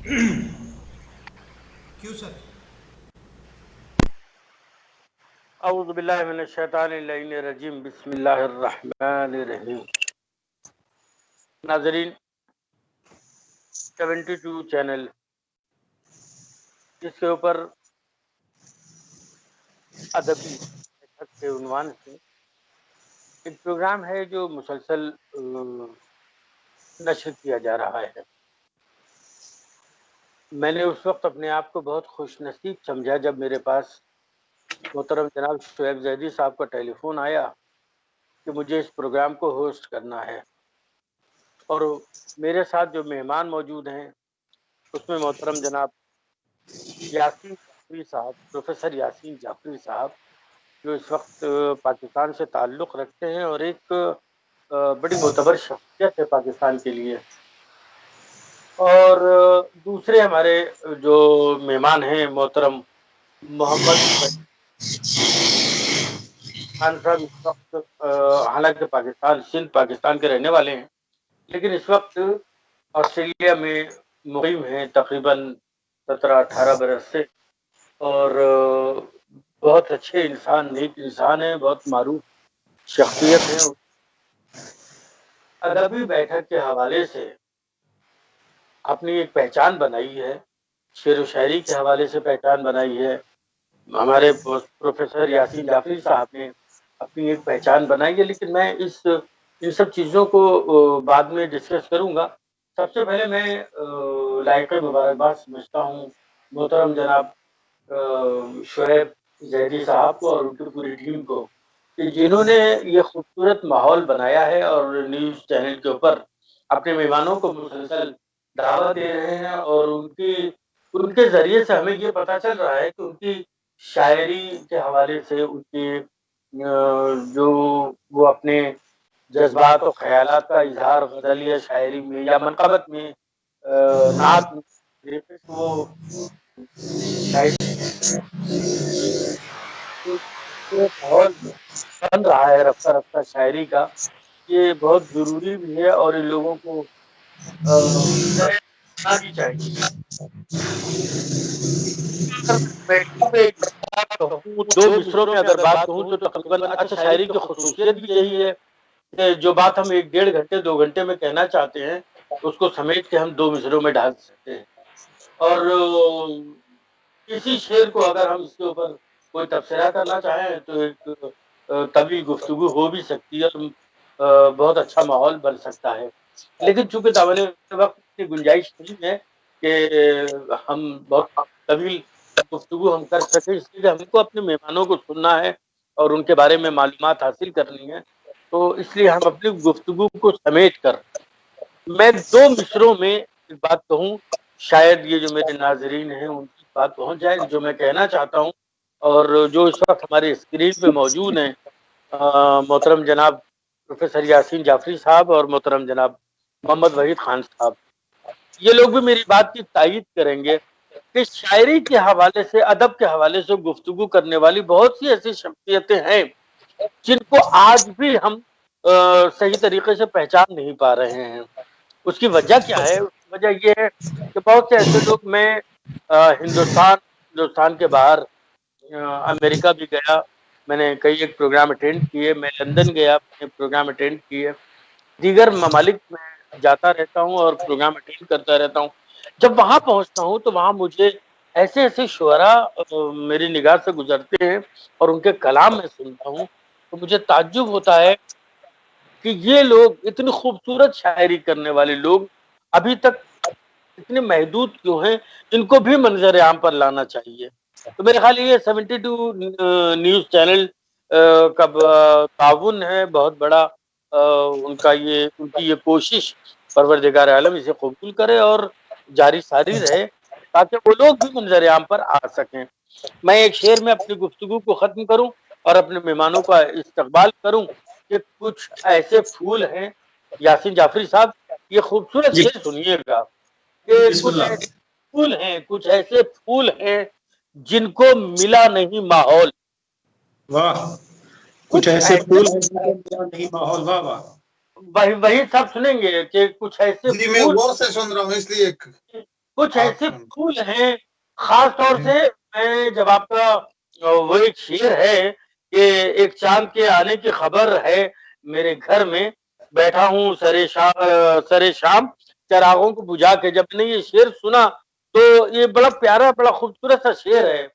کیوں سر؟ اعوذ باللہ من الشیطان اللعین الرجیم، بسم اللہ الرحمن الرحیم۔ ناظرین، 72 چینل جس کے اوپر ادبی بیٹھک کے عنوان سے ایک پروگرام ہے جو مسلسل نشر کیا جا رہا ہے، میں نے اس وقت اپنے آپ کو بہت خوش نصیب سمجھا جب میرے پاس محترم جناب شعیب زیدی صاحب کا ٹیلی فون آیا کہ مجھے اس پروگرام کو ہوسٹ کرنا ہے، اور میرے ساتھ جو مہمان موجود ہیں اس میں محترم جناب یاسین جعفری صاحب، پروفیسر یاسین جعفری صاحب، جو اس وقت پاکستان سے تعلق رکھتے ہیں اور ایک بڑی معتبر شخصیت ہے پاکستان کے لیے، اور دوسرے ہمارے جو مہمان ہیں محترم محمد خان صاحب، اس وقت حالانکہ سندھ پاکستان کے رہنے والے ہیں لیکن اس وقت آسٹریلیا میں مقیم ہیں تقریباً 17-18 برس سے، اور بہت اچھے انسان، نیک انسان ہیں، بہت معروف شخصیت ہیں۔ ادبی بیٹھک کے حوالے سے اپنی ایک پہچان بنائی ہے، شعر و شاعری کے حوالے سے پہچان بنائی ہے، ہمارے پروفیسر یاسین جعفری صاحب نے اپنی ایک پہچان بنائی ہے، لیکن میں ان سب چیزوں کو بعد میں ڈسکس کروں گا۔ سب سے پہلے میں لائق مبارکباد سمجھتا ہوں محترم جناب شعیب زیدی صاحب کو اور ان کی پوری ٹیم کو کہ جنہوں نے یہ خوبصورت ماحول بنایا ہے اور نیوز چینل کے اوپر اپنے مہمانوں کو مسلسل دعوت دے رہے ہیں، اور ان کے ذریعے سے ہمیں یہ پتہ چل رہا ہے کہ ان کی شاعری کے حوالے سے ان کی جو وہ اپنے جذبات و خیالات کا اظہار غزل یا شاعری میں یا منقبت میں، نعت میں، طریقے سے وہ شاعری ماحول بن رہا ہے رفتہ رفتہ شاعری کا، یہ بہت ضروری بھی ہے اور ان لوگوں کو کرنا بھی چاہیے۔ دو مصروں میں اگر بات کہوں تو تقریباً اچھا شاعری کی خصوصیت بھی یہی ہے کہ جو بات ہم 1-1.5 گھنٹے 2 گھنٹے میں کہنا چاہتے ہیں اس کو سمیٹ کے ہم 2 مصروں میں ڈال سکتے ہیں، اور کسی شعر کو اگر ہم اس کے اوپر کوئی تبصرہ کرنا چاہیں تو ایک طویل گفتگو ہو بھی سکتی ہے اور بہت اچھا ماحول بن سکتا ہے، لیکن چونکہ داونے وقت کی گنجائش نہیں ہے کہ ہم بہت طویل گفتگو ہم کر سکیں، اس لیے ہم کو اپنے مہمانوں کو سننا ہے اور ان کے بارے میں معلومات حاصل کرنی ہے، تو اس لیے ہم اپنی گفتگو کو سمیٹ کر میں 2 مصروں میں ایک بات کہوں، شاید یہ جو میرے ناظرین ہیں ان کی بات پہنچ جائے جو میں کہنا چاہتا ہوں، اور جو اس وقت ہمارے اسکرین پہ موجود ہیں محترم جناب پروفیسر یاسین جعفری صاحب اور محترم جناب محمد وحید خان صاحب، یہ لوگ بھی میری بات کی تائید کریں گے کہ شاعری کے حوالے سے، ادب کے حوالے سے گفتگو کرنے والی بہت سی ایسی شخصیتیں ہیں جن کو آج بھی ہم صحیح طریقے سے پہچان نہیں پا رہے ہیں۔ اس کی وجہ کیا ہے؟ اس کی وجہ یہ ہے کہ بہت سے ایسے لوگ، میں ہندوستان کے باہر امریکہ بھی گیا، میں نے کئی ایک پروگرام اٹینڈ کیے، میں لندن گیا، میں نے پروگرام اٹینڈ کیے، دیگر ممالک میں جاتا رہتا ہوں اور پروگرام اٹینڈ کرتا رہتا ہوں۔ جب وہاں پہنچتا ہوں تو وہاں مجھے ایسے ایسے شعراء میری نگاہ سے گزرتے ہیں اور ان کے کلام میں سنتا ہوں تو مجھے تعجب ہوتا ہے کہ یہ لوگ اتنی خوبصورت شاعری کرنے والے لوگ ابھی تک اتنے محدود کیوں ہیں؟ ان کو بھی منظر عام پر لانا چاہیے۔ تو میرے خیال یہ 72 نیوز چینل کا تعاون ہے بہت بڑا، ان کی یہ کوشش پروردگار عالم اسے قبول کرے اور جاری ساری رہے تاکہ وہ لوگ بھی منظر عام پر آ سکیں۔ میں ایک شعر میں اپنی گفتگو کو ختم کروں اور اپنے مہمانوں کا استقبال کروں کہ کچھ ایسے پھول ہیں، یاسین جعفری صاحب یہ خوبصورت جی شعر سنیے گا کہ بسم کچھ اللہ۔ ایسے پھول ہیں، کچھ ایسے پھول ہیں جن کو ملا نہیں ماحول، واہ، کچھ کچھ ایسے ایسے، پھول ہیں جن کو ملا نہیں ماحول۔ واہ واہ وہی سب سنیں گے کہ کچھ ایسے جی میں پھول، غور سے سن رہا ہوں اس لیے کچھ ایسے پھول ہیں خاص طور سے میں جب آپ کا وہ ایک شعر ہے کہ ایک چاند کے آنے کی خبر ہے میرے گھر میں بیٹھا ہوں سرے شام چراغوں کو بجھا کے، جب میں نے یہ شعر سنا تو یہ بڑا پیارا بڑا خوبصورت سا شعر ہے۔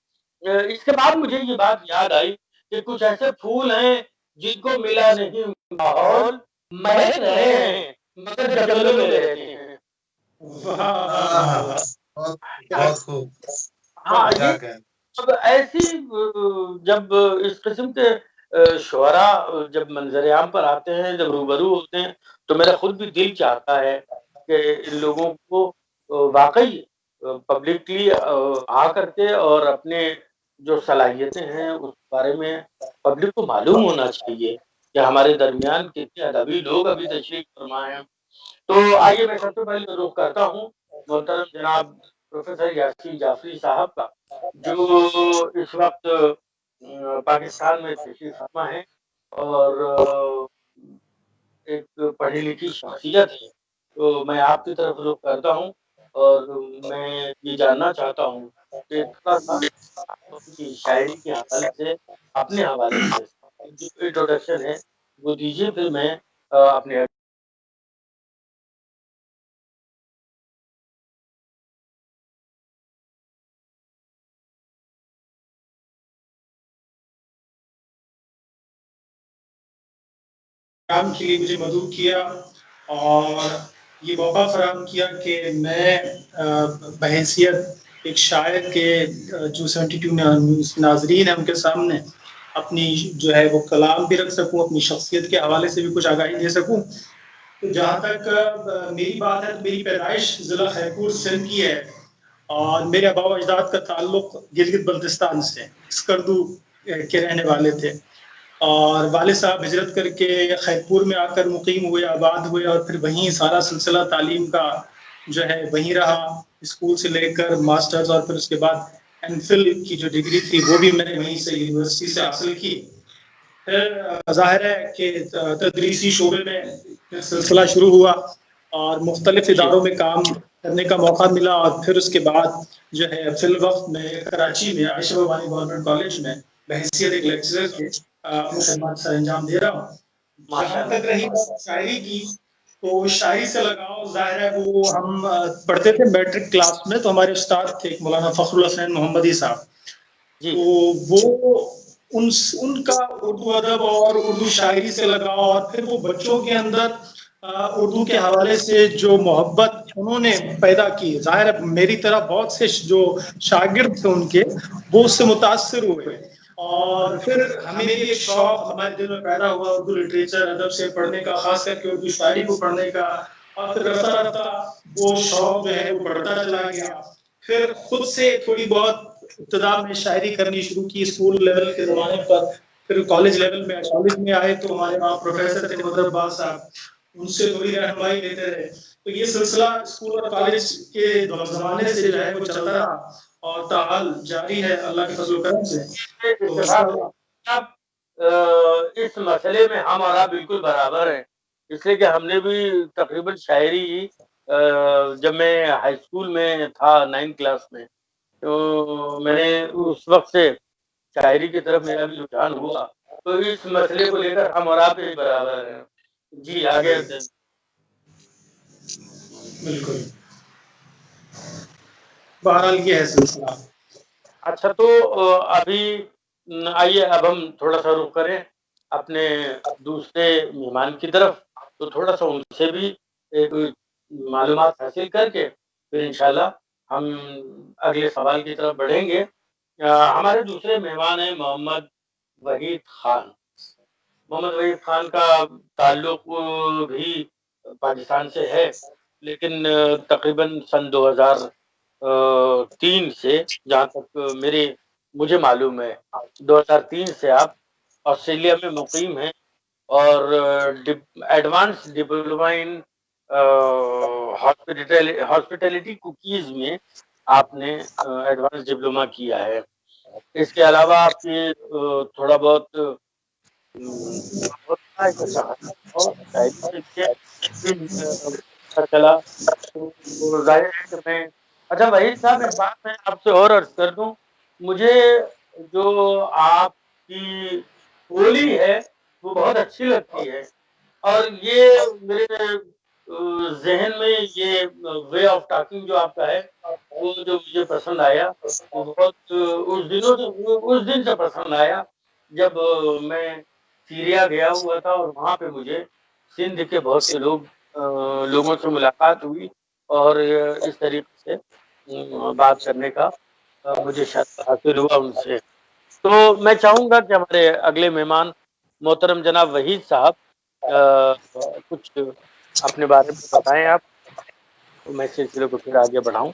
اس کے بعد مجھے یہ بات یاد آئی کہ کچھ ایسے پھول ہیں جن کو ملا نہیں ماحول، مہک رہے ہیں مگر جنگلوں میں رہتے ہیں۔ بہت خوب۔ ہاں یہ اب ایسی جب اس قسم کے شعراء جب منظر عام پر آتے ہیں، جب روبرو ہوتے ہیں، تو میرا خود بھی دل چاہتا ہے کہ ان لوگوں کو واقعی پبلکلی آ کر کے اور اپنے جو صلاحیتیں ہیں اس بارے میں پبلک کو معلوم ہونا چاہیے کہ ہمارے درمیان کتنے ادبی لوگ ابھی تشریف فرما ہیں۔ تو آئیے میں سب سے پہلے رخ کرتا ہوں محترم جناب پروفیسر یاسین جعفری صاحب کا، جو اس وقت پاکستان میں تشریف فرما ہے اور ایک پڑھی لکھی شخصیت ہے۔ تو میں آپ کی طرف رخ کرتا ہوں اور میں یہ جاننا چاہتا ہوں کہ تھوڑا سا ان کی شاعری کے حوالے سے اپنے حوالے سے جو انٹروڈکشن ہے وہ دیجیے، پھر میں اپنے کام کے لیے مجھے مدعو کیا اور یہ موقع فراہم کیا کہ میں بحیثیت ایک شاعر کے جو 72 ناظرین ہیں ان کے سامنے اپنی جو ہے وہ کلام بھی رکھ سکوں، اپنی شخصیت کے حوالے سے بھی کچھ آگاہی دے سکوں۔ تو جہاں تک میری بات ہے، میری پیدائش ضلع خیرپور سندھ کی ہے اور میرے آباء و اجداد کا تعلق گلگت بلتستان سے، اسکردو کے رہنے والے تھے، اور والد صاحب ہجرت کر کے خیرپور میں آ کر مقیم ہوئے، آباد ہوئے، اور پھر وہیں سارا سلسلہ تعلیم کا جو ہے وہیں رہا، اسکول سے لے کر ماسٹرز، اور پھر اس کے بعد ایم فل کی جو ڈگری تھی وہ بھی میں نے وہیں سے یونیورسٹی سے حاصل کی۔ پھر ظاہر ہے کہ تدریسی شعبے میں سلسلہ شروع ہوا اور مختلف اداروں میں کام کرنے کا موقع ملا، اور پھر اس کے بعد جو ہے فی الوقت میں کراچی میں عائشہ بابانی گورنمنٹ کالج میں بحیثیت ایک لیکچرر کے اپنی خدمات سر انجام دے رہا ہوں۔ جہاں تک رہی شاعری کی، تو شاعری سے لگاؤ ظاہر ہے وہ ہم پڑھتے تھے میٹرک کلاس میں، تو ہمارے استاد تھے مولانا فخر الحسین محمدی صاحب، تو وہ ان کا اردو ادب اور اردو شاعری سے لگاؤ، اور پھر وہ بچوں کے اندر اردو کے حوالے سے جو محبت انہوں نے پیدا کی، ظاہر ہے میری طرح بہت سے جو شاگرد تھے ان کے وہ اس سے متاثر ہوئے، اور پھر ہمیں بھی ایک شوق ہمارے دل میں پیدا ہوا اردو لٹریچر ادب سے پڑھنے کا، خاص کر کے اردو شاعری کو پڑھنے کا، اور پھر رفتہ رفتہ وہ شوق جو ہے وہ بڑھتا چلا گیا۔ پھر خود سے تھوڑی بہت ابتدا میں شاعری کرنی شروع کی اسکول لیول کے زمانے پر، پھر کالج لیول میں کالج میں آئے تو ہمارے وہاں پروفیسر تھے مظہر عباس صاحب، ان سے تھوڑی رہنمائی لیتے رہے، تو یہ سلسلہ اسکول اور کالج کے زمانے سے جو ہے وہ چلتا رہا اور تاحال جاری ہے اللہ کے فضل و کرم سے۔ اس مسئلے میں ہم اور آپ بالکل برابر ہیں، اس لیے کہ ہم نے بھی تقریباً شاعری جب میں ہائی اسکول میں تھا 9 کلاس میں، تو میں نے اس وقت سے شاعری کی طرف میرا بھی رجحان ہوا، تو اس مسئلے کو لے کر ہم اور آپ بھی برابر ہیں۔ جی آگے بالکل، بہرحال یہ ہے سلسلہ۔ اچھا، تو ابھی آئیے اب ہم تھوڑا سا رخ کریں اپنے دوسرے مہمان کی طرف، تو تھوڑا سا ان سے بھی ایک معلومات حاصل کر کے پھر انشاءاللہ ہم اگلے سوال کی طرف بڑھیں گے۔ ہمارے دوسرے مہمان ہیں محمد وحید خان۔ محمد وحید خان کا تعلق بھی پاکستان سے ہے، لیکن تقریباً سن 2003 سے، جہاں تک مجھے معلوم ہے 2003 سے آپ آسٹریلیا میں مقیم ہیں اور ایڈوانس ڈپلومہ ان ہاسپٹیلٹی کوکیز میں آپ نے ایڈوانس ڈپلومہ کیا ہے۔ اس کے علاوہ آپ کی تھوڑا بہت چلا، تو ظاہر ہے کہ میں اچھا وحید صاحب ایک بات میں آپ سے اور عرض کر دوں، مجھے جو آپ کی بولی ہے وہ بہت اچھی لگتی ہے، اور یہ میرے ذہن میں یہ وے آف ٹاکنگ جو آپ کا ہے وہ جو مجھے پسند آیا، وہ بہت اس دن سے پسند آیا جب میں سیریا گیا ہوا تھا، اور وہاں پہ مجھے سندھ کے بہت سے لوگوں سے ملاقات ہوئی، اور اس طریقے سے بات کرنے کا مجھے شرف حاصل ہوا ان سے۔ تو میں چاہوں گا کہ ہمارے اگلے مہمان محترم جناب وحید صاحب کچھ اپنے بارے میں بتائیں آپ، تو میں سلسلے کو پھر آگے بڑھاؤں۔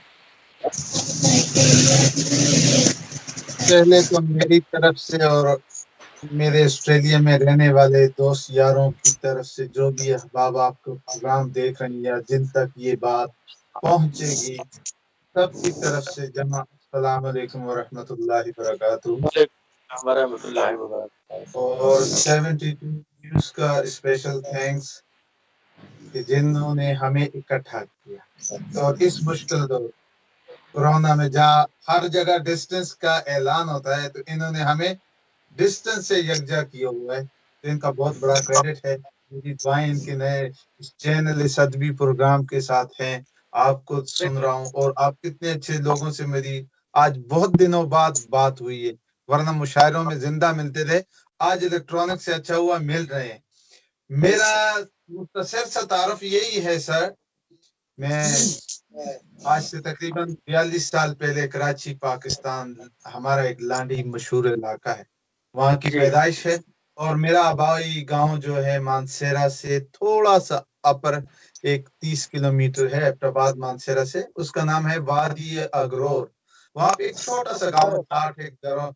پہلے تو میری طرف سے اور میرے آسٹریلیا میں رہنے والے دوست یاروں کی طرف سے جو بھی احباب آپ کو پروگرام دیکھ رہے ہیں یا جن تک یہ بات پہنچے گی، سب کی طرف سے جمع السلام علیکم ورحمۃ اللہ وبرکاتہ۔ وعلیکم ورحمۃ اللہ وبرکاتہ۔ اور 72 نیوز کا اسپیشل تھینکس کہ جنہوں نے ہمیں اکٹھا کیا، اور اس مشکل دور کورونا میں جہاں ہر جگہ ڈسٹینس کا اعلان ہوتا ہے تو انہوں نے ہمیں ڈسٹینس سے یکجا کیا ہوا ہے، تو ان کا بہت بڑا کریڈٹ ہے۔ میری دعائیں ان کے نئے چینل اس ادبی پروگرام کے ساتھ ہیں، آپ کو سن رہا ہوں، اور آپ کتنے اچھے لوگوں سے میری آج بہت دنوں بعد بات ہوئی ہے، ورنہ مشاعروں میں زندہ ملتے تھے، آج الیکٹرانک سے اچھا ہوا مل رہے ہیں۔ میرا مختصر سا تعارف یہی ہے سر، میں آج سے تقریباً 42 سال پہلے کراچی پاکستان ہمارا ایک لانڈی مشہور علاقہ ہے، وہاں کی پیدائش ہے، اور میرا آبائی گاؤں جو ہے مانسیرا سے تھوڑا سا اپر ایک 30 کلومیٹر ہے ایبٹ آباد مانسیرا سے، اس کا نام ہے وادی اگرور۔ وہاں پہ ایک چھوٹا سا گاؤں 60 گھروں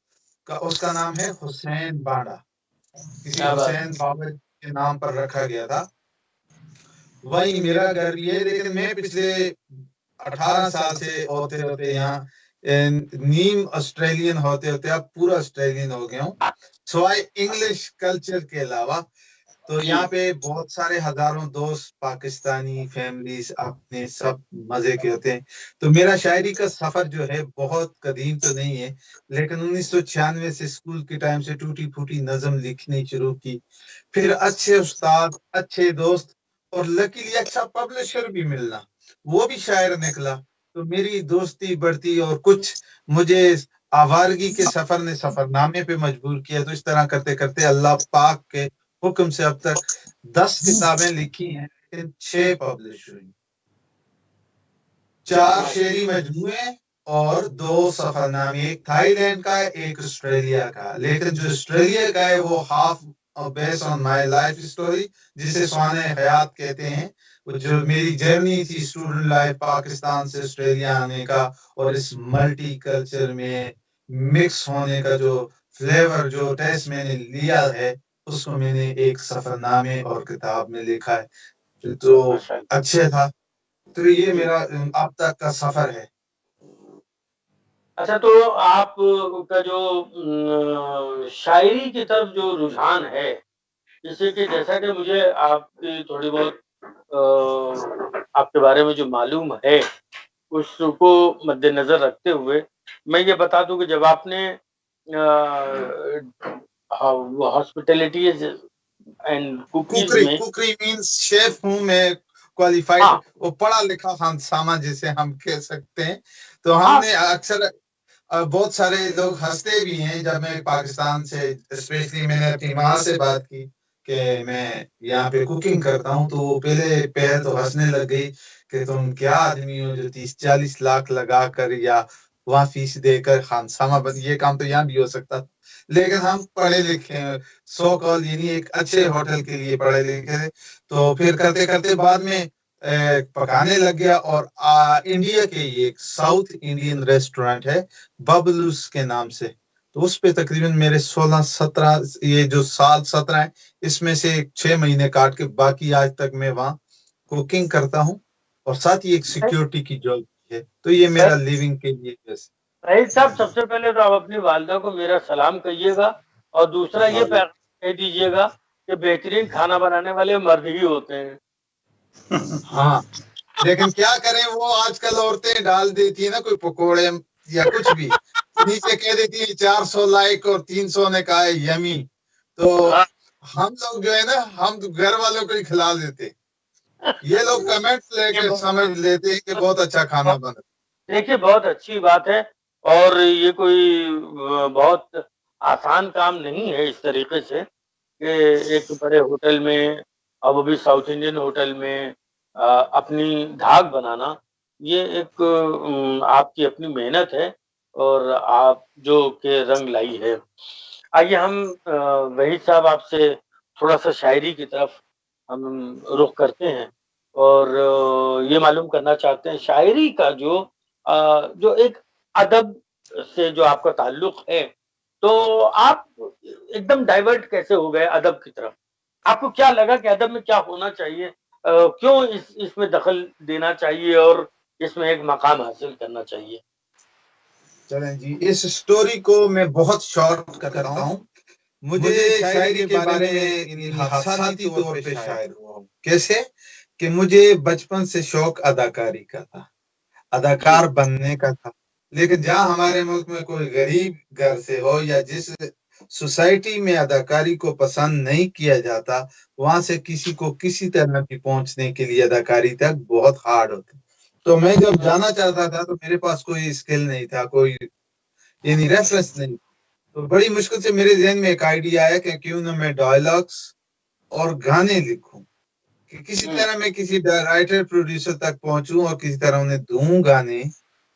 کا، اس کا نام ہے حسین بانڈا، کسی حسین بابر کے نام پر رکھا گیا تھا۔ وہی میرا گھر بھی ہے، لیکن میں پچھلے 18 سال سے ہوتے ہوتے یہاں نیم آسٹریلین ہوتے ہوتے اب پورا آسٹریلین ہو گیا ہوں، سوائے انگلش کلچر کے علاوہ۔ تو یہاں پہ بہت سارے ہزاروں دوست پاکستانی فیملیز اپنے سب مزے کے ہوتے ہیں۔ تو میرا شاعری کا سفر جو ہے بہت قدیم تو نہیں ہے، لیکن 1996 سے اسکول کے ٹائم سے ٹوٹی پھوٹی نظم لکھنی شروع کی، پھر اچھے استاد، اچھے دوست، اور لکیلی اچھا پبلشر بھی ملنا، وہ بھی شاعر نکلا، تو میری دوستی بڑھتی، اور کچھ مجھے آوارگی کے سفر نے سفر نامے پہ مجبور کیا، تو اس طرح کرتے کرتے اللہ پاک کے حکم سے اب تک 10 کتابیں لکھی ہیں، لیکن 6 پبلش ہوئی، 4 شعری مجموعے اور 2 سفر نامے، ایک تھائی لینڈ کا ہے، ایک آسٹریلیا کا، لیکن جو آسٹریلیا کا ہے وہ half base on my life story, جسے سوانح حیات کہتے ہیں، جو میری جرنی تھی اسٹوڈنٹ لائف پاکستان سے آسٹریلیا آنے کا، اور اس ملٹی کلچر میں مکس ہونے کا جو فلیور، جو ٹیسٹ میں نے لیا ہے، اس کو میں نے ایک سفر نامے اور کتاب میں لکھا ہے، تو اچھا تھا۔ تو یہ میرا اب تک کا سفر ہے۔ اچھا، تو آپ کا جو شاعری کی طرف جو رجحان ہے، جیسے کہ جیسا کہ مجھے آپ کی تھوڑی بہت آپ کے بارے میں جو معلوم ہے، اس کو مد نظر رکھتے ہوئے میں یہ بتا دوں کہ جب آپ نے ہاسپٹیلٹیز اینڈ کوکیز میں کوکری مینس شیف ہوں میں، کوالیفائڈ، وہ پڑھا لکھا خانسامہ جسے ہم کہہ سکتے ہیں، تو ہم نے اکثر بہت سارے لوگ ہنستے بھی ہیں جب میں پاکستان سے، اسپیشلی میں نے اپنی ماں سے بات کی کہ میں یہاں پہ کوکنگ کرتا ہوں، تو وہ پہلے تو ہنسنے لگ گئی کہ تم کیا آدمی ہو جو 30-40 لاکھ لگا کر یا وہاں فیس دے کر خانسامہ بن، یہ کام تو یہاں بھی ہو سکتا، لیکن ہم پڑھے لکھے ہیں، سو کال یعنی ایک اچھے ہوٹل کے لیے پڑھے لکھے تھے، تو پھر کرتے کرتے بعد میں پکانے لگ گیا، اور انڈیا کے ایک ساؤتھ انڈین ریسٹورینٹ ہے ببلوز کے نام سے، تو اس پہ تقریباً میرے 16-17 یہ جو سال 17 ہے، اس میں سے 6 مہینے کاٹ کے باقی آج تک میں وہاں کوکنگ کرتا ہوں، اور ساتھ ہی ایک سیکیورٹی کی جاب ہے، تو یہ میرا لیونگ کے لیے بس۔ رئیس صاحب، سب سے پہلے تو آپ اپنی والدہ کو میرا سلام کہیے گا، اور دوسرا یہ پیغام کہہ دیجیے گا کہ بہترین کھانا بنانے والے مرد ہی ہوتے ہیں۔ ہاں لیکن کیا کریں وہ آج کل عورتیں ڈال دیتی ہیں نا کوئی پکوڑے یا کچھ بھی نیچے کہہ دیتی ہیں 400 لائک اور 300 نے کہا ہے یمی، تو ہم لوگ جو ہے نا ہم تو گھر والوں کو ہی کھلا دیتے، یہ لوگ کمنٹ لے کے سمجھ لیتے کہ بہت اچھا کھانا بنا۔ دیکھیے بہت اچھی بات ہے، اور یہ کوئی بہت آسان کام نہیں ہے اس طریقے سے کہ ایک بڑے ہوٹل میں، اور وہ بھی ساؤتھ انڈین ہوٹل میں اپنی دھاک بنانا، یہ ایک آپ کی اپنی محنت ہے اور آپ جو کہ رنگ لائی ہے۔ آئیے ہم وحید صاحب آپ سے تھوڑا سا شاعری کی طرف ہم رخ کرتے ہیں، اور یہ معلوم کرنا چاہتے ہیں شاعری کا جو ایک ادب سے جو آپ کا تعلق ہے، تو آپ ایک دم ڈائیورٹ کیسے ہو گئے ادب کی طرف؟ آپ کو کیا لگا کہ ادب میں کیا ہونا چاہیے، کیوں اس میں دخل دینا چاہیے اور اس میں ایک مقام حاصل کرنا چاہیے؟ چلیں جی، اس سٹوری کو میں بہت شارٹ کرتا ہوں۔ مجھے شاعری کے بارے میں حادثاتی طور پہ شاعر ہوا ہوں۔ کیسے کہ مجھے بچپن سے شوق اداکاری کا تھا، اداکار بننے کا تھا، لیکن جہاں ہمارے ملک میں کوئی غریب گھر سے ہو یا جس سوسائٹی میں اداکاری کو پسند نہیں کیا جاتا، وہاں سے کسی کو کسی طرح بھی پہنچنے کے لیے اداکاری تک بہت ہارڈ ہوتا۔ تو میں جب جانا چاہتا تھا تو میرے پاس کوئی اسکل نہیں تھا، کوئی یعنی ریفرنس نہیں، تو بڑی مشکل سے میرے ذہن میں ایک آئیڈیا آیا کہ کیوں نہ میں ڈائلاگس اور گانے لکھوں، کہ کسی طرح میں کسی رائٹر پروڈیوسر تک پہنچوں اور کسی طرح انہیں دوں گانے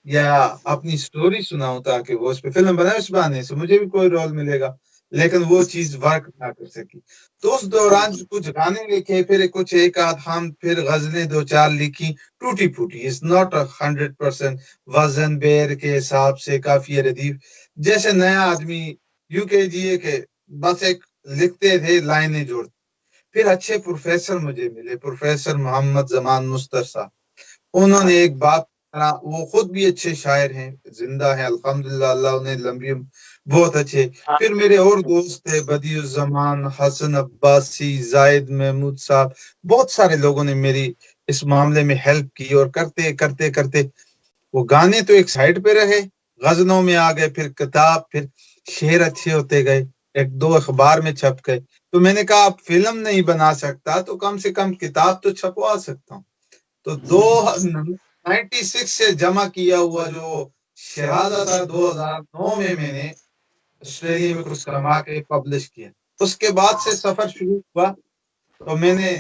یا اپنی سٹوری سناؤں تاکہ وہ اس پہ فلم بنائے، اس بہانے سے مجھے بھی کوئی رول ملے گا، لیکن وہ چیز ورک نہ کر سکی۔ تو اس دوران کچھ گانے لکھے، پھر کچھ ایک آدھ ہم، پھر غزلیں دو چار لکھی، ٹوٹی پھوٹی، اس ناٹ 100% وزن بیر کے حساب سے کافی ردیف، جیسے نیا آدمی یوں کہ جیے کہ بس ایک لکھتے تھے لائنیں جوڑتے۔ پھر اچھے پروفیسر مجھے ملے، پروفیسر محمد زمان مستر صاحب، انہوں نے ایک بات، وہ خود بھی اچھے شاعر ہیں، زندہ ہیں الحمدللہ، اللہ انہیں لمبی بہت اچھے۔ پھر میرے اور دوست تھے بدیع الزمان، حسن عباسی، زائد محمود صاحب، بہت سارے لوگوں نے میری اس معاملے میں ہیلپ کی، اور کرتے کرتے کرتے وہ گانے تو ایک سائڈ پہ رہے، غزلوں میں آ گئے، پھر کتاب، پھر شعر اچھے ہوتے گئے، ایک دو اخبار میں چھپ گئے۔ تو میں نے کہا اب فلم نہیں بنا سکتا تو کم سے کم کتاب تو چھپوا سکتا ہوں۔ تو 96 سے جمع کیا ہوا جو شہادہ تھا 2009 میں میں نے آسٹریلیا میں کچھ کما کے پبلش کیا۔ اس کے بعد سے سفر شروع ہوا، تو میں نے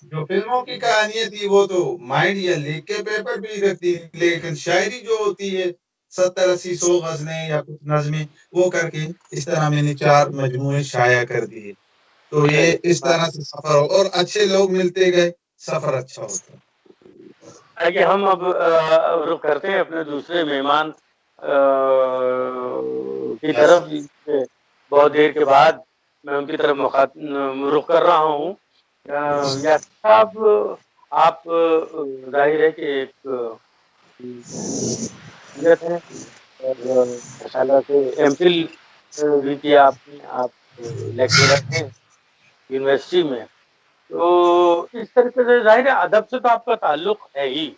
جو فلموں کی کہانیاں تھی وہ تو مائنڈ یا لکھ کے پیپر بھی رکھتی، لیکن شاعری جو ہوتی ہے 70-80-100 غزلیں یا کچھ نظمیں، وہ کر کے اس طرح میں نے 4 مجموعے شائع کر دیے۔ تو یہ اس طرح سے سفر ہو، اور اچھے لوگ ملتے گئے، سفر اچھا ہوتا۔ آئیے ہم اب رخ کرتے ہیں اپنے دوسرے مہمان کی طرف، بہت دیر کے بعد میں ان کی طرف رخ کر رہا ہوں۔ یا صاحب، آپ ظاہر ہے کہ ایک ہیں اور ماشاءاللہ سے ایم فل بھی کیا آپ نے، آپ لیکچرر ہیں یونیورسٹی میں، تو اس طریقے سے ظاہر ہے ادب سے تو آپ کا تعلق ہے ہی۔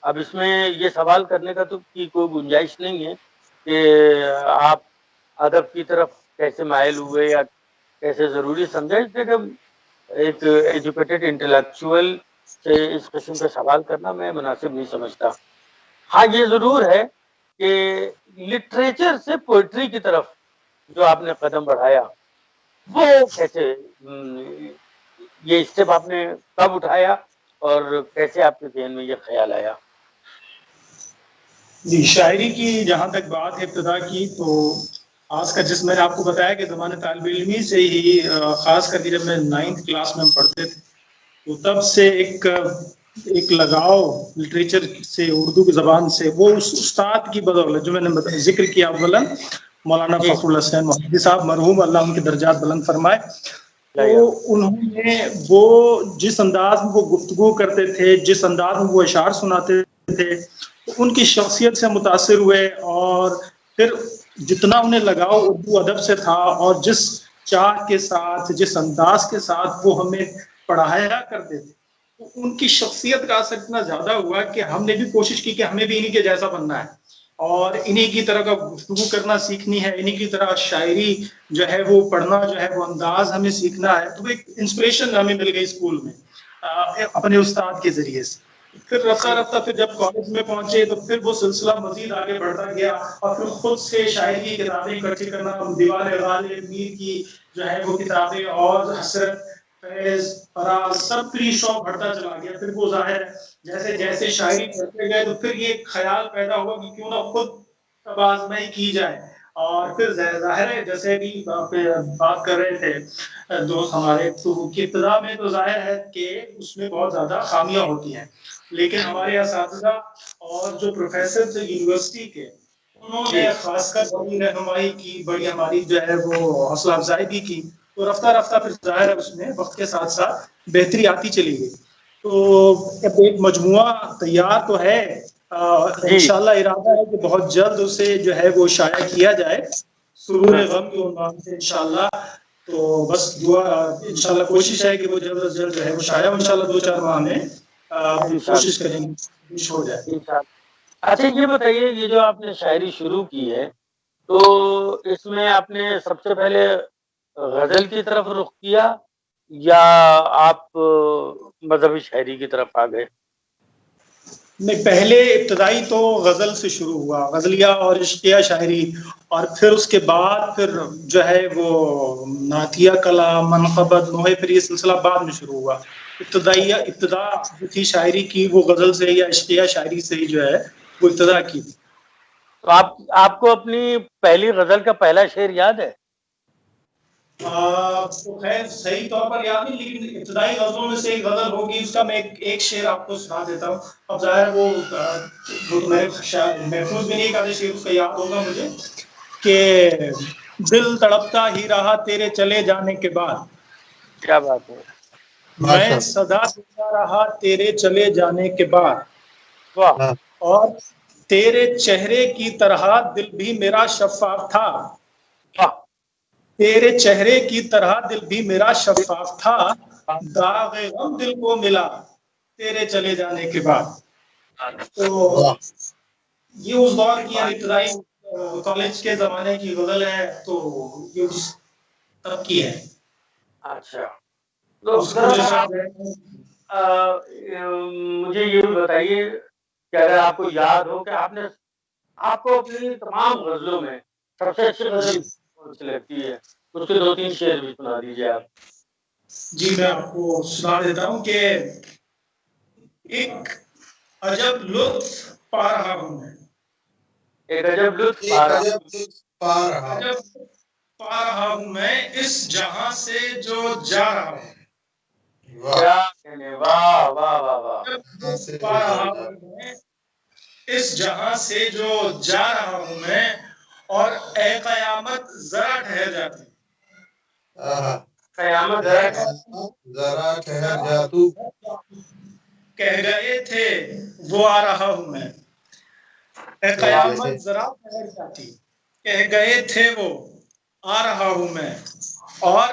اب اس میں یہ سوال کرنے کا تو کی کوئی گنجائش نہیں ہے کہ آپ ادب کی طرف کیسے مائل ہوئے یا کیسے ضروری سمجھا، اس لیے کہ ایک ایجوکیٹڈ انٹلیکچوئل سے اس قسم کا سوال کرنا میں مناسب نہیں سمجھتا۔ ہاں یہ ضرور ہے کہ لٹریچر سے پوئٹری کی طرف جو آپ نے قدم بڑھایا، وہ کیسے، یہ اسٹیپ آپ نے کب اٹھایا اور کیسے آپ کے ذہن میں یہ خیال آیا؟ جی، شاعری کی جہاں تک بات ہے ابتدا کی، تو خاص کر جس میں نے آپ کو بتایا کہ زمانے طالب علمی سے ہی، خاص کر کے جب میں 9th کلاس میں پڑھتے تھے تو تب سے ایک لگاؤ لٹریچر سے، اردو کی زبان سے، وہ اس استاد کی بدولت جو میں نے ذکر کیا اولا، مولانا فخر الحسین محمدی صاحب مرحوم، اللہ ان کے درجات بلند فرمائے۔ تو انہوں نے وہ جس انداز میں وہ گفتگو کرتے تھے، جس انداز میں وہ اشعار سناتے تھے، ان کی شخصیت سے متاثر ہوئے، اور پھر جتنا انہیں لگاؤ اردو ادب سے تھا، اور جس چاہ کے ساتھ، جس انداز کے ساتھ وہ ہمیں پڑھایا کرتے تھے، ان کی شخصیت کا اثر اتنا زیادہ ہوا کہ ہم نے بھی کوشش کی کہ ہمیں بھی انہی کے جیسا بننا ہے اور انہی کی طرح کا گفتگو کرنا سیکھنی ہے، انہی کی طرح شاعری جو ہے وہ پڑھنا جو ہے وہ انداز ہمیں سیکھنا ہے. تو ایک انسپریشن ہمیں مل گئی اسکول میں اپنے استاد کے ذریعے سے. پھر رفتہ رفتہ پھر جب کالج میں پہنچے تو پھر وہ سلسلہ مزید آگے بڑھتا گیا اور پھر خود سے شاعری کی کتابیں اکٹھی کرنا، دیوان غالب میر کی جو ہے وہ کتابیں اور حسرت فیض فراز سب پہ شوق بڑھتا چلا گیا. پھر وہ ظاہر ہے جیسے جیسے شاعری پڑھتے گئے تو پھر یہ خیال پیدا ہوا کہ کیوں نہ خود اب آزمائی کی جائے. اور پھر ظاہر ہے جیسے بھی بات کر رہے تھے دوست ہمارے، تو ابتدا میں تو ظاہر ہے کہ اس میں بہت زیادہ خامیاں ہوتی ہیں، لیکن ہمارے اساتذہ اور جو پروفیسر تھے یونیورسٹی کے انہوں نے خاص کر بڑی رہنمائی کی، بڑی ہماری جو ہے وہ حوصلہ افزائی بھی کی. تو رفتہ رفتہ پھر ظاہر ہے اس میں وقت کے ساتھ ساتھ بہتری آتی چلی گئی. تو اب ایک مجموعہ تیار تو ہے، انشاءاللہ ارادہ ہے کہ بہت جلد اسے جو ہے وہ شائع کیا جائے سرور غم کے عنوان سے انشاءاللہ. تو بس دعا انشاءاللہ کوشش ہے کہ وہ جلد از جلد جو ہے وہ شائع ہو، انشاءاللہ 2-4 ماہ میں کوشش کریں گے ہو جائے. اچھا یہ بتائیے، یہ جو آپ نے شاعری شروع کی ہے تو اس میں آپ نے سب سے پہلے غزل کی طرف رخ کیا یا آپ مذہبی شاعری کی طرف آ گئے؟ نہیں، پہلے ابتدائی تو غزل سے شروع ہوا، غزلیہ اور عشقیہ شاعری، اور پھر اس کے بعد پھر جو ہے وہ نعتیہ کلام منقبت نوحے، پھر یہ سلسلہ بعد میں شروع ہوا. ابتدا جو تھی شاعری کی وہ غزل سے یا عشقیہ شاعری سے ہی جو ہے وہ ابتدا کی. تو آپ کو اپنی پہلی غزل کا پہلا شعر یاد ہے؟ تو خیر صحیح طور پر یاد نہیں، لیکن ابتدائی غزلوں میں سے ایک غزل ہوگی، اس کا میں ایک شعر آپ کو سنا دیتا ہوں. اب ظاہر وہ میں محفوظ بھی نہیں کرتے شعر اس کا یاد ہوگا مجھے کہ دل تڑپتا ہی رہا تیرے چلے جانے کے بعد، کیا بات ہے، میں صدا دیتا رہا تیرے چلے جانے کے بعد، واہ، اور تیرے چہرے کی طرح دل بھی میرا شفاف تھا، واہ، تیرے چہرے کی طرح دل بھی میرا شفاف تھا، داغ غم دل کو ملا تیرے چلے جانے کے بعد. تو یہ اس دور کی ابتدائی کالج کے زمانے کی غزل ہے، تو یہ اس طرح کی ہے. اچھا تو مجھے یہ بھی بتائیے کہ اگر آپ کو یاد ہو کہ آپ کو اپنی تمام غزلوں میں سب سے اچھی غزل کون سی لگتی ہے، اس کے 2-3 شعر بھی سنا دیجیے آپ. جی میں آپ کو سنا دیتا ہوں کہ ایک عجب لطف پا رہا ہوں میں، ایک عجب لطف پا رہا ہوں میں اس جہاں سے جو جا رہا ہوں. کیا کہنے، واہ واہ واہ واہ، پا رہا ہوں میں اس جہاں سے جو جا رہا ہوں میں، اور اے قیامت ذرا ٹھہر جاتی، قیامت ذرا ٹھہر جا تو، کہہ گئے تھے وہ آ رہا ہوں میں، اے قیامت ذرا ٹھہر جاتی، کہہ گئے تھے وہ آ رہا ہوں میں. اور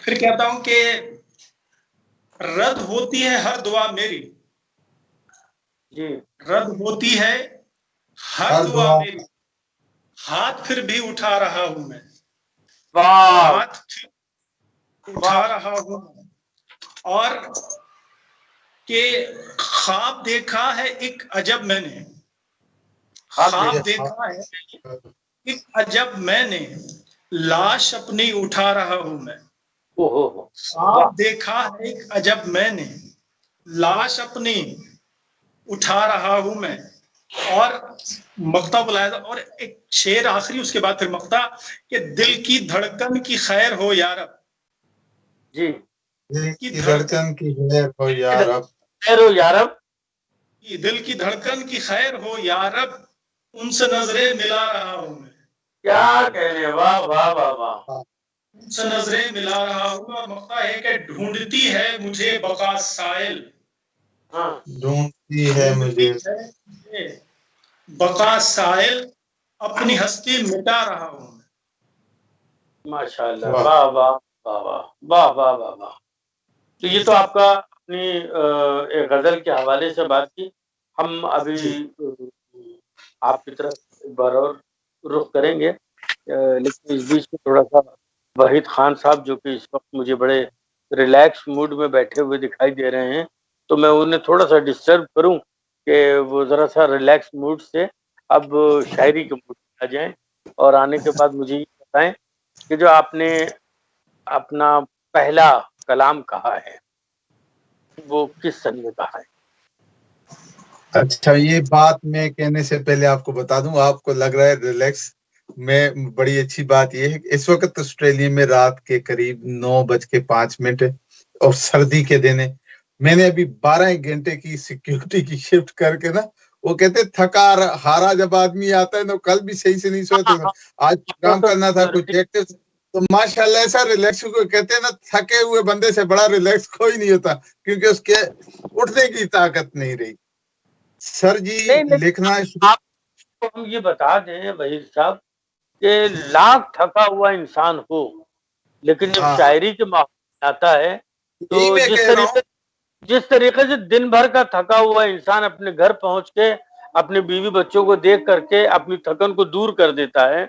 پھر کہتا ہوں کہ رد ہوتی ہے ہر دعا میری، جی، رد ہوتی ہے ہر دعا میری، ہاتھ پھر بھی اٹھا رہا ہوں میں، ہاتھ اٹھا رہا ہوں. اور کہ خواب دیکھا ہے ایک عجب میں نے، خواب دیکھا ہے ایک عجب میں نے، لاش اپنی اٹھا رہا ہوں میں. خواب دیکھا ہے ایک عجب میں نے، لاش اپنی اٹھا رہا ہوں میں. اور مقطع بلایا تھا، اور ایک شعر آخری اس کے بعد پھر مقطع کہ دل کی دھڑکن کی خیر ہو یارب، جی، دل کی دھڑکن کی خیر ہو یارب، خیر ہو یارب، دل کی دھڑکن کی خیر ہو یارب، ان سے نظریں ملا رہا ہوں میں. کیا کہنے، واہ واہ واہ واہ، ان سے نظریں ملا رہا ہوں. اور مقطع ہے کہ ڈھونڈتی ہے مجھے بقا سائل، ڈھونڈتی ہے مجھے بقا سائل، اپنی ہستی مٹا رہا ہوں میں. ماشاء اللہ، واہ واہ واہ واہ واہ واہ واہ واہ. تو یہ تو آپ کا اپنی ایک غزل کے حوالے سے بات کی. ہم ابھی آپ کی طرف ایک بار اور رخ کریں گے، لیکن اس بیچ میں تھوڑا سا وحید خان صاحب جو کہ اس وقت مجھے بڑے ریلیکس موڈ میں بیٹھے ہوئے دکھائی دے رہے ہیں، تو میں انہیں تھوڑا سا ڈسٹرب کروں کہ وہ ذرا سا ریلیکس موڈ سے اب شاعری کے موڈ میں آ جائیں، اور آنے کے بعد مجھے یہ بتائیں کہ جو آپ نے اپنا پہلا کلام کہا ہے وہ کس سن میں کہا ہے؟ اچھا، یہ بات میں کہنے سے پہلے آپ کو بتا دوں، آپ کو لگ رہا ہے ریلیکس، میں بڑی اچھی بات یہ ہے کہ اس وقت آسٹریلیا میں رات کے قریب 9:05 ہے اور سردی کے دن ہے. میں نے ابھی 12 گھنٹے کی سیکیورٹی کی شفٹ کر کے نا، وہ کہتے تھکا ہارا جب آدمی آتا ہے نا، کل بھی صحیح سے نہیں سوتے تھے، آج کام کرنا تھا کچھ ایکٹیو، تو ماشاءاللہ ایسا ریلیکس کو کہتے ہیں نا، تھکے ہوئے بندے سے بڑا ریلیکس کوئی نہیں ہوتا، کیونکہ اس کے اٹھنے کی طاقت نہیں رہی. سر جی لکھنا آپ کو ہم یہ بتا دیں وحید صاحب کہ لاکھ تھکا ہوا انسان ہو، لیکن جب شاعری کے ماحول میں آتا ہے تو جس طریقے سے دن بھر کا تھکا ہوا انسان اپنے گھر پہنچ کے اپنے بیوی بچوں کو دیکھ کر کے اپنی تھکن کو دور کر دیتا ہے،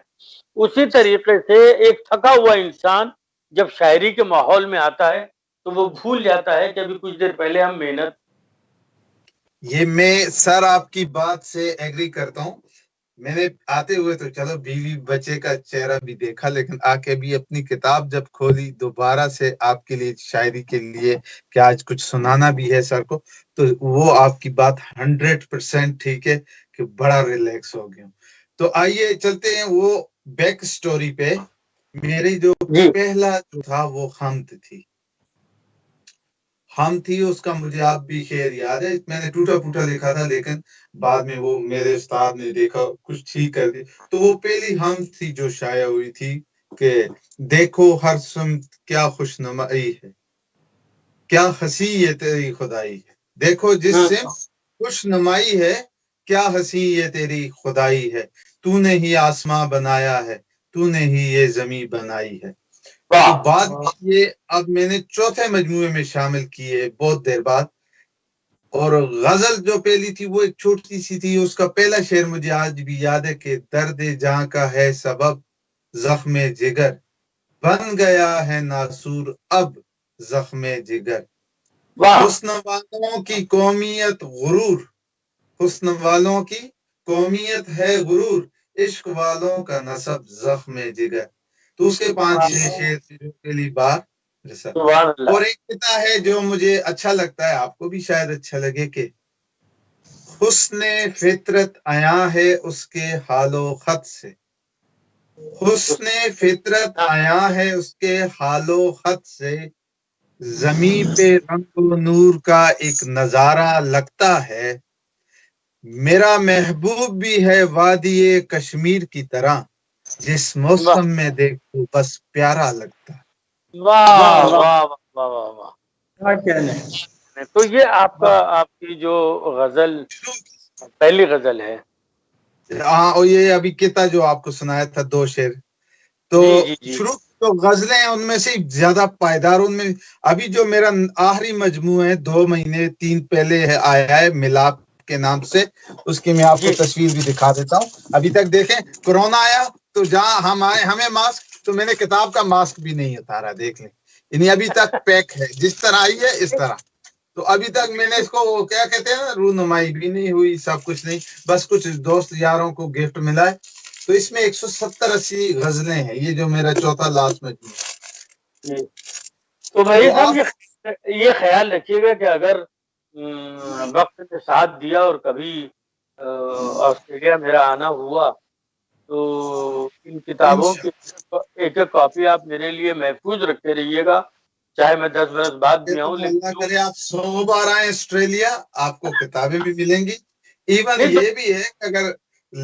اسی طریقے سے ایک تھکا ہوا انسان جب شاعری کے ماحول میں آتا ہے تو وہ بھول جاتا ہے کہ ابھی کچھ دیر پہلے ہم محنت. یہ میں سر آپ کی بات سے ایگری کرتا ہوں. میں نے آتے ہوئے تو چلو بیوی بچے کا چہرہ بھی دیکھا، لیکن آ کے بھی اپنی کتاب جب کھولی دوبارہ سے آپ کے لیے شاعری کے لیے کہ آج کچھ سنانا بھی ہے سر کو، تو وہ آپ کی بات 100% ٹھیک ہے کہ بڑا ریلیکس ہو گیا. تو آئیے چلتے ہیں وہ بیک سٹوری پہ. میری جو پہلا جو تھا وہ حمد تھی. ہم تھی اس کا مجھے آپ بھی خیر یاد ہے، میں نے ٹوٹا پھوٹا لکھا تھا، لیکن بعد میں وہ میرے استاد نے دیکھا کچھ ٹھیک کر دی. تو وہ پہلی ہم تھی جو شائع ہوئی تھی کہ دیکھو ہر سمت کیا خوش نمائی ہے، کیا ہنسی یہ تیری خدائی ہے. دیکھو جس سمت خوش نمائی ہے، کیا ہنسی یہ تیری خدائی ہے. تو نے ہی آسماں بنایا ہے، تو نے ہی یہ زمین بنائی ہے. تو بعد یہ اب میں نے چوتھے مجموعے میں شامل کیے بہت دیر بعد. اور غزل جو پہلی تھی وہ ایک چھوٹی سی تھی. اس کا پہلا شعر مجھے آج بھی یاد ہے کہ درد جہاں کا ہے سبب زخم جگر، بن گیا ہے ناسور اب زخم جگر. حسن والوں کی قومیت غرور، حسن والوں کی قومیت ہے غرور، عشق والوں کا نسب زخم جگر. تو اس کے 5-6 شعر جو پہلی بار. اور ایک قطعہ ہے جو مجھے اچھا لگتا ہے، آپ کو بھی شاید اچھا لگے کہ حسن فطرت عیاں ہے اس کے حال و خط سے، حسن فطرت عیاں ہے اس کے حال و خط سے، زمین پہ رنگ و نور کا ایک نظارہ لگتا ہے، میرا محبوب بھی ہے وادی کشمیر کی طرح، جس موسم میں دیکھو بس پیارا لگتا ہے. واہ واہ واہ واہ واہ. تو یہ آپ کی جو غزل پہلی غزل ہے. ہاں، اور یہ ابھی قطعہ جو آپ کو سنایا تھا 2 شعر، تو شروع تو غزلیں ان میں سے زیادہ پائیدار، ان میں ابھی جو میرا آخری مجموعہ ہے 2 مہینے 3 پہلے آیا ہے ملاپ کے نام سے، اس کی میں آپ کو تصویر بھی دکھا دیتا ہوں. ابھی تک دیکھیں کورونا آیا تو جہاں ہم آئے ہمیں ماسک، تو میں نے کتاب کا ماسک بھی نہیں اتارا، دیکھ لیں یعنی ابھی تک پیک ہے، جس طرح آئی ہے اس طرح. تو ابھی تک میں نے اس کو کیا کہتے ہیں رونمائی بھی نہیں ہوئی، سب کچھ نہیں، بس کچھ دوست یاروں کو گفٹ ملا ہے. تو اس میں 170-80 غزلیں ہیں، یہ جو میرا چوتھا لاسٹ مجموعہ. تو بھائی صاحب یہ خیال رکھیے گا کہ اگر وقت نے ساتھ دیا اور کبھی آسٹریلیا میرا آنا ہوا تو ان کتابوں کی ایک ایک کاپی آپ میرے لیے محفوظ رکھتے رہیے گا، چاہے میں 10 برس بعد بھی آؤں. اللہ کرے آپ 100 بار آئیں آسٹریلیا، آپ کو کتابیں بھی ملیں گی. ایون یہ بھی ہے کہ اگر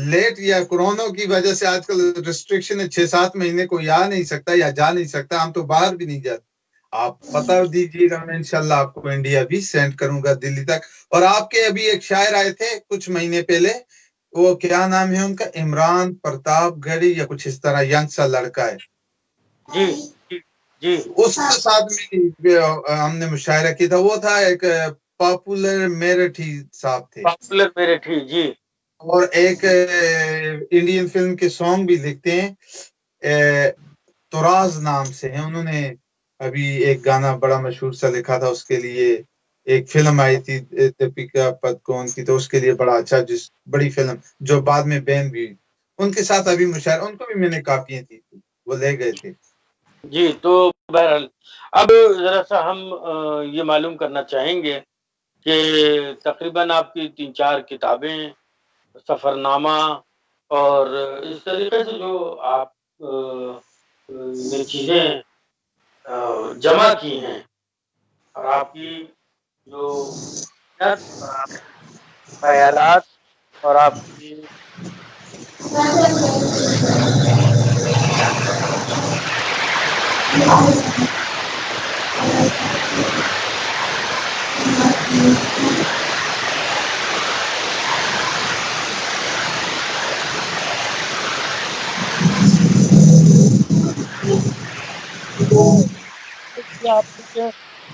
لیٹ یا کورونا کی وجہ سے آج کل ریسٹرکشن ہے، 6-7 مہینے کوئی آ نہیں سکتا یا جا نہیں سکتا، ہم تو باہر بھی نہیں جاتے، آپ پتہ دیجیے گا، میں انشاءاللہ آپ کو انڈیا بھی سینڈ کروں گا دلی تک. اور آپ کے ابھی ایک شاعر آئے تھے کچھ مہینے پہلے، وہ کیا نام ہے ان کا، عمران پرتاپ گڑھی یا کچھ اس طرح، ینگ سا لڑکا ہے. جی جی اس کے ساتھ میں ہم نے مشاعرہ کیا تھا. وہ تھا ایک پاپولر میرٹھی صاحب تھے پاپولر میرٹھی. جی اور ایک انڈین فلم کے سانگ بھی لکھتے ہیں, توراز نام سے ہیں. انہوں نے ابھی ایک گانا بڑا مشہور سا لکھا تھا, اس کے لیے ایک فلم آئی تھی دیپیکا پدکون کی, تو اس کے لیے بڑا اچھا, جس بڑی فلم جو بعد میں بین بھی ہوئی. ان کے ساتھ ابھی مشاعرہ, ان کو بھی میں نے کاپیاں دی تھی, وہ لے گئے تھے. جی. تو بہرحال اب ذرا سا ہم یہ معلوم کرنا چاہیں گے کہ تقریباً آپ کی 3-4 کتابیں, سفر نامہ اور اس طریقے سے جو آپ نے چیزیں جمع کی ہیں, اور آپ کی جو خیالات اور آپ کی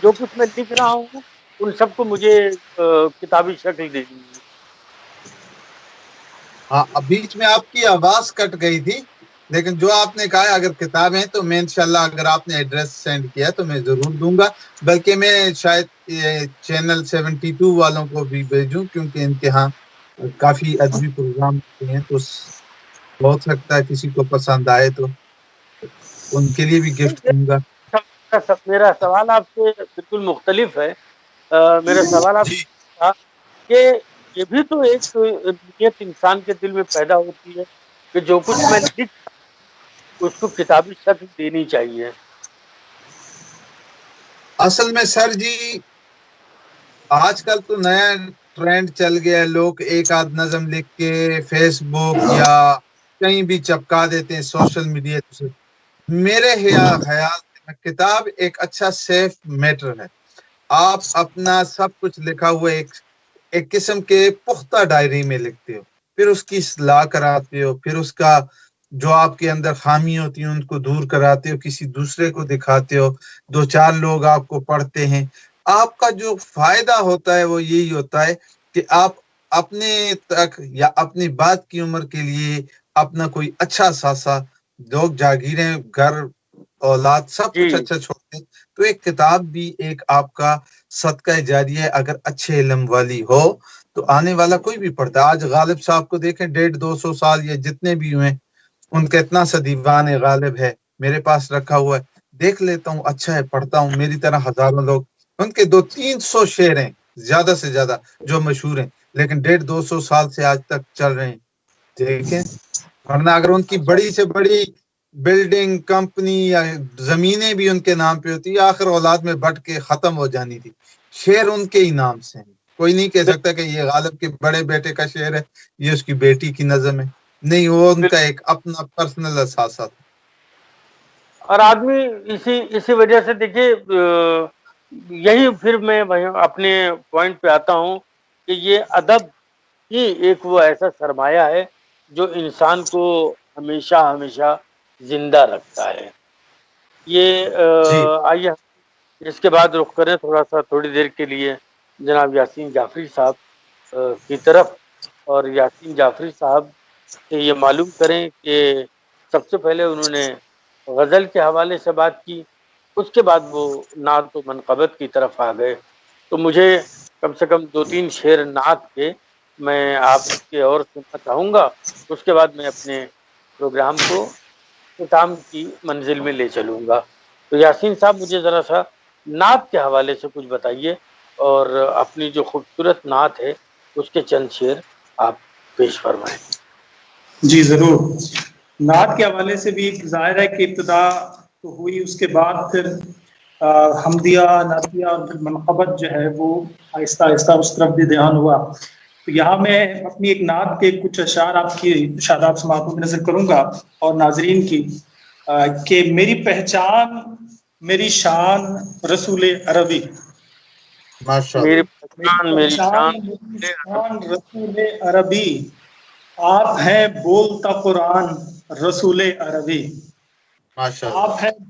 جو کچھ میں لکھ رہا ہوں ان سب کو مجھے کتابی شکل دے دیجیے. ہاں, بیچ میں آپ کی آواز کٹ گئی تھی, لیکن جو آپ نے کہا اگر کتابیں تو میں انشاءاللہ اگر آپ نے ایڈریس سینڈ کیا تو میں ضرور دوں گا. بلکہ میں شاید چینل 72 والوں کو بھی بھیجوں, کیونکہ ان کے ہاں کافی ادبی پروگرام ہوتے ہیں, تو ہو سکتا ہے کسی کو پسند آئے تو ان کے لیے بھی گفٹ دوں گا. میرا سوال آپ سے بالکل مختلف ہے. میرا سوال آپ جی, سے تھا کہ یہ بھی تو ایک نیت انسان کے دل میں پیدا ہوتی ہے کہ جو کچھ میں لکھ اس کو کتابی شکل دینی چاہیے. اصل میں سر جی آج کل تو نیا ٹرینڈ چل گیا ہے, لوگ ایک آدھ نظم لکھ کے فیس بک یا کہیں بھی چپکا دیتے ہیں سوشل میڈیا سے. میرے خیال سے کتاب ایک اچھا سیف میٹر ہے. آپ اپنا سب کچھ لکھا ہوا ایک قسم کے پختہ ڈائری میں لکھتے ہو, پھر اس کی اصلاح کراتے ہو, پھر اس کا جو آپ کے اندر خامی ہوتی ہیں ان کو دور کراتے ہو, کسی دوسرے کو دکھاتے ہو, 2-4 لوگ آپ کو پڑھتے ہیں. آپ کا جو فائدہ ہوتا ہے وہ یہی ہوتا ہے کہ آپ اپنے تک یا اپنی بات کی عمر کے لیے اپنا کوئی اچھا سا لوگ جاگیریں, گھر, اولاد سب جی کچھ اچھا چھوڑتے, تو ایک کتاب بھی ایک آپ کا صدقہ جاریہ ہے. اگر اچھے علم والی ہو تو آنے والا کوئی بھی پڑھتا ہے. آج غالب صاحب کو دیکھیں 150-200 سال یا جتنے بھی ہوئے, ان کا اتنا سا دیوان غالب ہے میرے پاس رکھا ہوا ہے, دیکھ لیتا ہوں, اچھا ہے, پڑھتا ہوں. میری طرح ہزاروں لوگ, ان کے 200-300 شعر ہیں زیادہ سے زیادہ جو مشہور ہیں, لیکن 150-200 سال سے آج تک چل رہے ہیں. دیکھیں, ورنہ اگر ان کی بڑی سے بڑی بلڈنگ, کمپنی یا زمینیں بھی ان کے نام پہ ہوتی, آخر اولاد میں بٹ کے ختم ہو جانی تھی. شعر ان کے ہی نام سے ہیں. کوئی نہیں کہہ سکتا کہ یہ غالب کے بڑے بیٹے کا شعر ہے, یہ اس کی بیٹی کی نظم ہے. نہیں, وہ ان کا ایک اپنا پرسنل احساسہ تھا. اور آدمی اسی وجہ سے دیکھیے, یہی پھر میں اپنے پوائنٹ پہ آتا ہوں کہ یہ ادب ہی ایک وہ ایسا سرمایہ ہے جو انسان کو ہمیشہ ہمیشہ زندہ رکھتا ہے. یہ جی, آئیے اس کے بعد رخ کریں تھوڑا سا تھوڑی دیر کے لیے جناب یاسین جعفری صاحب کی طرف, اور یاسین جعفری صاحب سے یہ معلوم کریں کہ سب سے پہلے انہوں نے غزل کے حوالے سے بات کی, اس کے بعد وہ نعت و منقبت کی طرف آ گئے. تو مجھے کم سے کم 2-3 شعر نعت کے میں آپ کے اور سننا چاہوں گا, اس کے بعد میں اپنے پروگرام کو اختتام کی منزل میں لے چلوں گا. تو یاسین صاحب مجھے ذرا سا نعت کے حوالے سے کچھ بتائیے, اور اپنی جو خوبصورت نعت ہے اس کے چند شعر آپ پیش فرمائیں. جی ضرور. نعت کے حوالے سے بھی ظاہر ہے کہ ابتدا تو ہوئی, اس کے بعد پھر حمدیہ, نعتیہ اور پھر منقبت جو ہے وہ آہستہ آہستہ اس طرف بھی دھیان ہوا. تو یہاں میں اپنی ایک نعت کے کچھ اشعار آپ کی شاداب سماعتوں میں نظر کروں گا اور ناظرین کی, کہ میری پہچان میری شان رسول عربی. ماشاء میری اللہ, پہچان میری شان. رسول عربی, آپ ہیں بولتا قرآن رسول عربی. ماشاء اللہ, آپ ہیں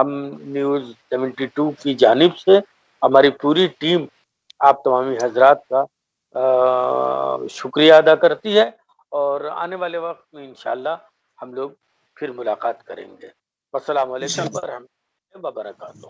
ہم نیوز 72 کی جانب سے ہماری پوری ٹیم آپ تمامی حضرات کا شکریہ ادا کرتی ہے، اور آنے والے وقت میں انشاءاللہ ہم لوگ پھر ملاقات کریں گے۔ السلام علیکم ورحمۃ اللہ وبرکاتہ۔